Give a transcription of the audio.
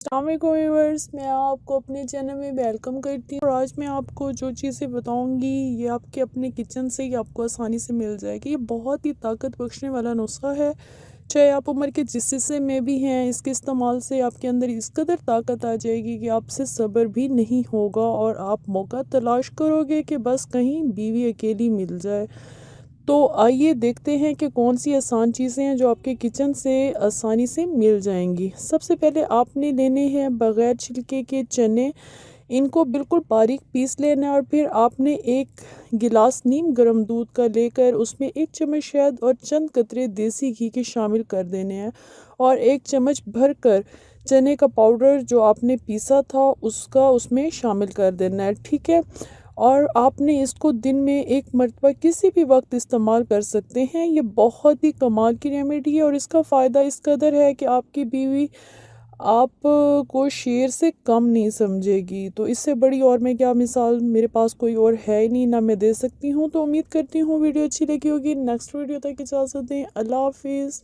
अस्सलाम वालेकुम व्यूअर्स, मैं आपको अपने चैनल में वेलकम करती हूँ। और आज मैं आपको जो चीज़ें बताऊँगी ये आपके अपने किचन से ही आपको आसानी से मिल जाएगी। ये बहुत ही ताकत बख्शने वाला नुस्खा है। चाहे आप उम्र के जिस हिस्से में भी हैं, इसके इस्तेमाल से आपके अंदर इस कदर ताकत आ जाएगी कि आपसे सब्र भी नहीं होगा और आप मौका तलाश करोगे कि बस कहीं बीवी अकेली मिल जाए। तो आइए देखते हैं कि कौन सी आसान चीज़ें हैं जो आपके किचन से आसानी से मिल जाएंगी। सबसे पहले आपने लेने हैं बग़ैर छिलके के चने। इनको बिल्कुल बारीक पीस लेना है और फिर आपने एक गिलास नीम गर्म दूध का लेकर उसमें 1 चम्मच शहद और चंद कतरे देसी घी के शामिल कर देने हैं और 1 चम्मच भरकर चने का पाउडर जो आपने पीसा था उसका उसमें शामिल कर देना है। ठीक है। और आपने इसको दिन में 1 मरतबा किसी भी वक्त इस्तेमाल कर सकते हैं। ये बहुत ही कमाल की रेमेडी है और इसका फ़ायदा इस कदर है कि आपकी बीवी आप को शेर से कम नहीं समझेगी। तो इससे बड़ी और मैं क्या मिसाल, मेरे पास कोई और है ही नहीं, ना मैं दे सकती हूँ। तो उम्मीद करती हूँ वीडियो अच्छी लगी होगी। नेक्स्ट वीडियो तक इजाज़त दें। अल्लाह हाफिज़।